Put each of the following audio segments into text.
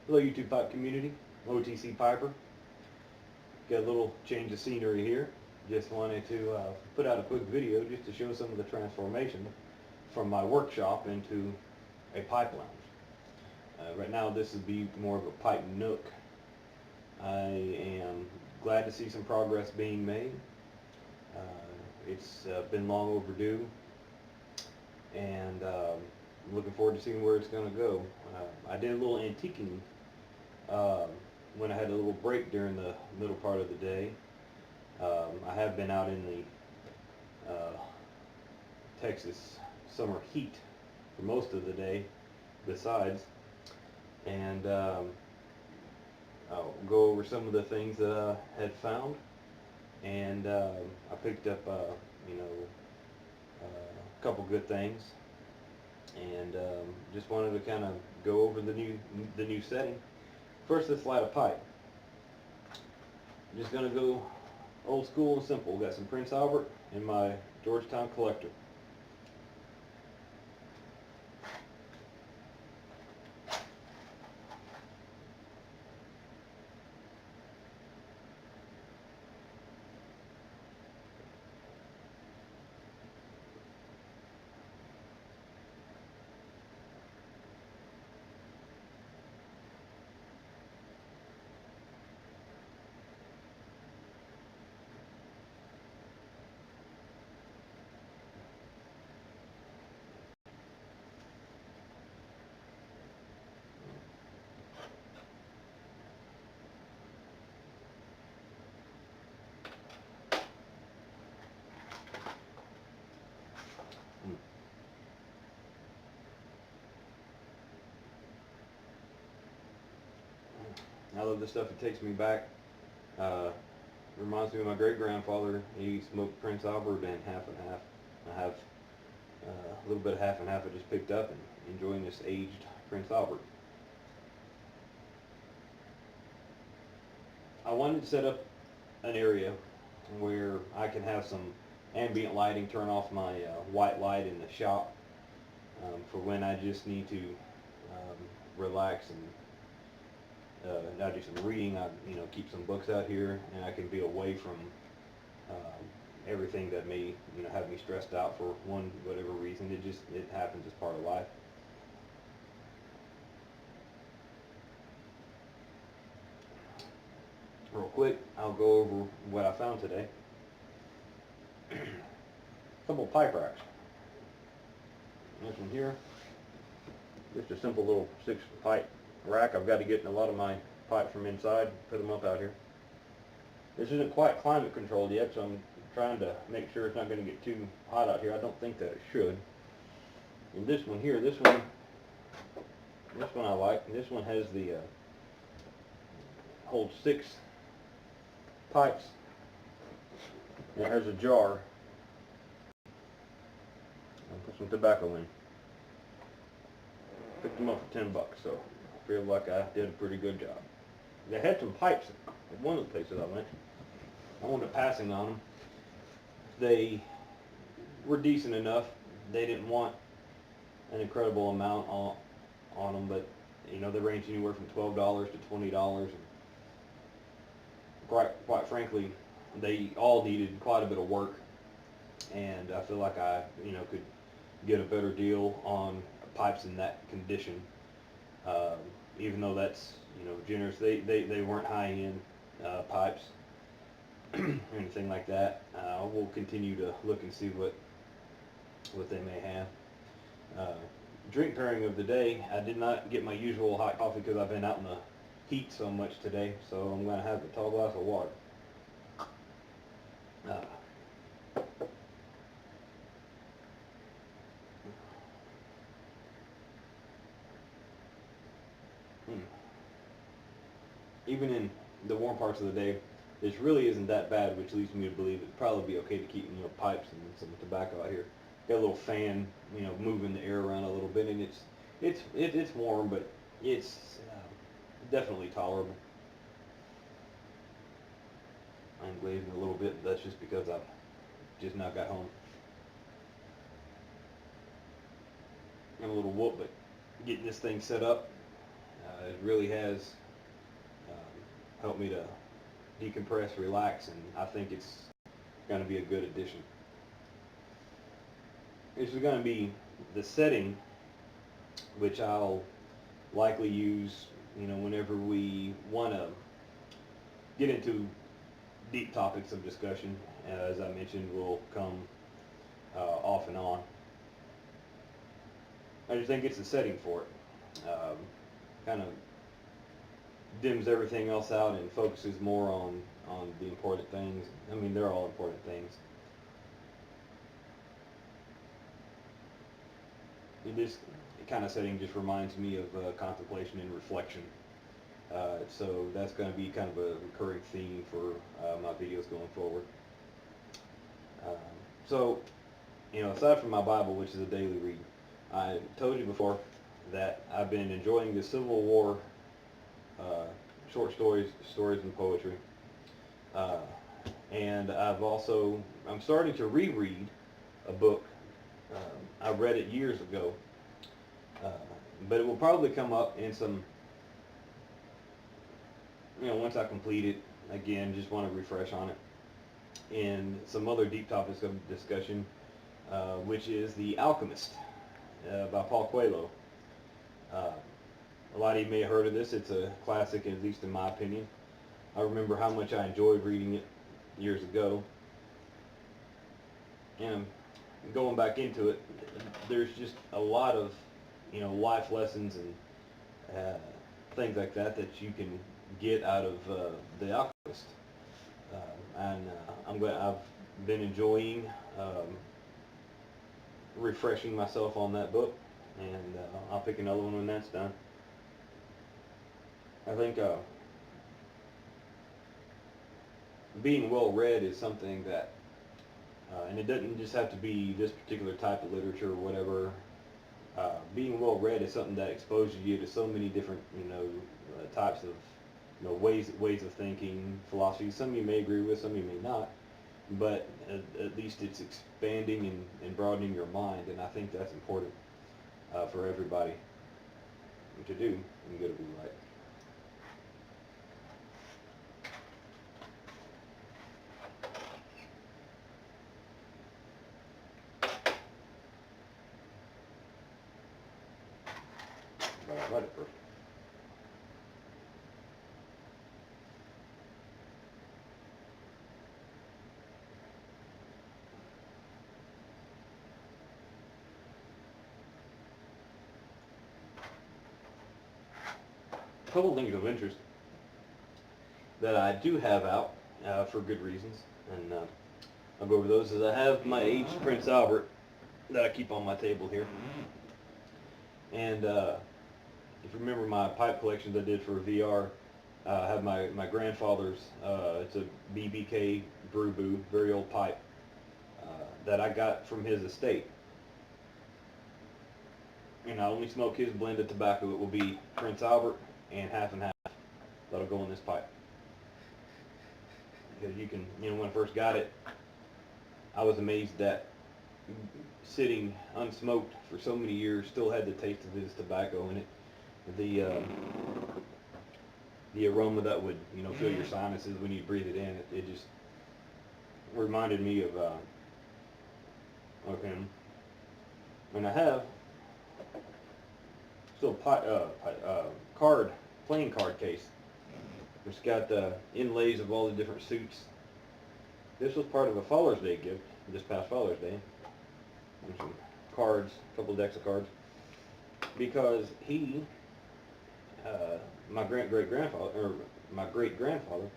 Hello YouTube pipe community, OTC Piper. Got a little change of scenery here. Just wanted to put out a quick video just to show some of the transformation from my workshop into a pipe lounge. Right now this would be more of a pipe nook. I am glad to see some progress being made. It's been long overdue, and looking forward to seeing where it's going to go. I did a little antiquing um, when I had a little break during the middle part of the day. I have been out in the Texas summer heat for most of the day besides, and I'll go over some of the things that I had found, and I picked up a couple good things, and just wanted to kind of go over the new setting. First, let's light a pipe. I'm just gonna go old school and simple. Got some Prince Albert in my Georgetown collector. I love this stuff. It takes me back. Uh, Reminds me of my great grandfather. He smoked Prince Albert and half and half. I have a little bit of half and half I just picked up and enjoying this aged Prince Albert. I wanted to set up an area where I can have some ambient lighting, turn off my white light in the shop for when I just need to relax and not do some reading. I keep some books out here, and I can be away from everything that may have me stressed out for whatever reason. It happens as part of life. Real quick, I'll go over what I found today. A couple pipe racks. This one here, just a simple little 6 pipe rack. I've got to get a lot of my pipes from inside, put them up out here. This isn't quite climate controlled yet, so I'm trying to make sure it's not going to get too hot out here. I don't think that it should. And this one here, this one I like. This one has the holds 6 pipes. And it has a jar. I'll put some tobacco in. Picked them up for $10, so I feel like I did a pretty good job. They had some pipes at one of the places I went. I wound up passing on them. They were decent enough. They didn't want an incredible amount on them, but they range anywhere from $12 to $20. And quite frankly, they all needed quite a bit of work, and I feel like I could get a better deal on pipes in that condition. Even though that's generous, they weren't high-end pipes or anything like that. We'll continue to look and see what they may have. Drink pairing of the day, I did not get my usual hot coffee because I've been out in the heat so much today, so I'm going to have a tall glass of water. Even in the warm parts of the day, this really isn't that bad, which leads me to believe it'd probably be okay to keep pipes and some tobacco out here. Got a little fan, moving the air around a little bit, and it's warm, but it's definitely tolerable. I'm glazing a little bit, but that's just because I've just now got home. I'm a little whoop, but getting this thing set up, It really has helped me to decompress, relax, and I think it's going to be a good addition. This is going to be the setting, which I'll likely use, whenever we want to get into deep topics of discussion. As I mentioned, will come off and on. I just think it's the setting for it. Kind of dims everything else out and focuses more on the important things. I mean, they're all important things. This kind of setting just reminds me of contemplation and reflection. So that's going to be kind of a recurring theme for my videos going forward. Um, so, aside from my Bible, which is a daily read, I told you before that I've been enjoying the Civil War short stories and poetry. Uh, and I'm starting to reread a book. I read it years ago, uh, but it will probably come up in some, once I complete it, again, just want to refresh on it, in some other deep topics of discussion, which is The Alchemist by Paul Coelho. A lot of you may have heard of this. It's a classic, at least in my opinion. I remember how much I enjoyed reading it years ago. And going back into it, there's just a lot of, life lessons and things like that you can get out of The Alchemist. I've been enjoying refreshing myself on that book, and I'll pick another one when that's done. I think being well read is something that, and it doesn't just have to be this particular type of literature or whatever. Being well read is something that exposes you to so many different, types of, ways of thinking, philosophies. Some you may agree with, some you may not, but at least it's expanding and broadening your mind, and I think that's important for everybody to do and get to be right. But I read it first. A couple things of interest that I do have out for good reasons, and I'll go over those. As I have my aged Prince Albert that I keep on my table here, and if you remember my pipe collections I did for VR, I have my grandfather's. It's a BBK Brew Boo, very old pipe that I got from his estate. And I only smoke his blended tobacco. It will be Prince Albert and half. That'll go in this pipe. Because you can, when I first got it, I was amazed that sitting unsmoked for so many years still had the taste of his tobacco in it. The aroma that would, fill your sinuses when you breathe it in, it just reminded me of him. And I have still playing card case. It's got inlays of all the different suits. This was part of a Father's Day gift, this past Father's Day. And some cards, a couple of decks of cards. Because he, my great-grandfather,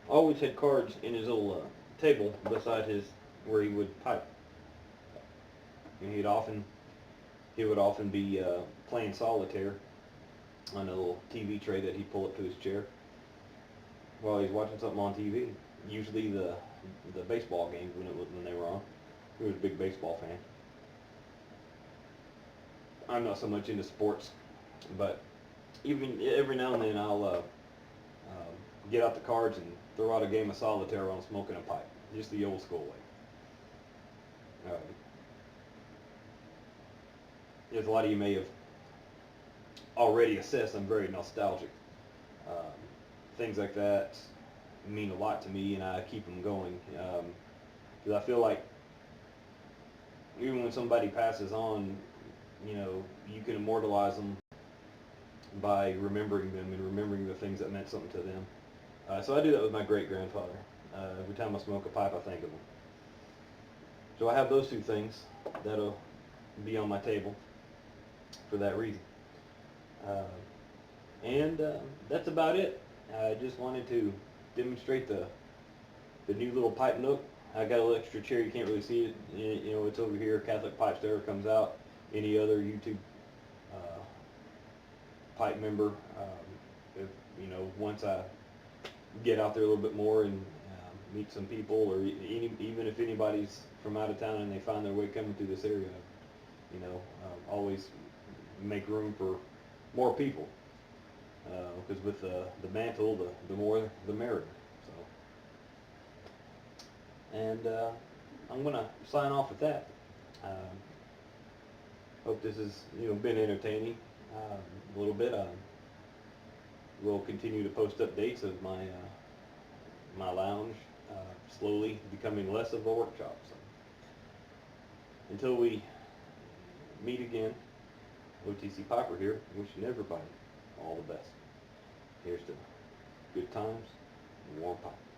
always had cards in his little table beside where he would pipe. And he would often be playing solitaire on a little TV tray that he'd pull up to his chair while he's watching something on TV. Usually the baseball games when they were on. He was a big baseball fan. I'm not so much into sports, but even every now and then I'll get out the cards and throw out a game of solitaire while I'm smoking a pipe, just the old school way. There's a lot of you may have already assess, I'm very nostalgic. Um, Things like that mean a lot to me, and I keep them going. Because I feel like even when somebody passes on, you can immortalize them by remembering them and remembering the things that meant something to them. So I do that with my great grandfather. Every time I smoke a pipe, I think of him. So I have those two things that'll be on my table for that reason. Uh, and that's about it. I just wanted to demonstrate the new little pipe nook. I got a little extra chair. You can't really see it. It's over here. Catholic Pipe Stirrer comes out. Any other YouTube uh, pipe member, if, once I get out there a little bit more and meet some people, or even if anybody's from out of town and they find their way coming through this area, always make room for more people. Because with the mantle, the more the merrier. So, and I'm gonna sign off with that. Um, Hope this has been entertaining a little bit. We'll continue to post updates of my lounge, slowly becoming less of a workshop. So until we meet again, OTC Piper here, wishing everybody all the best. Here's to good times and warm pipes.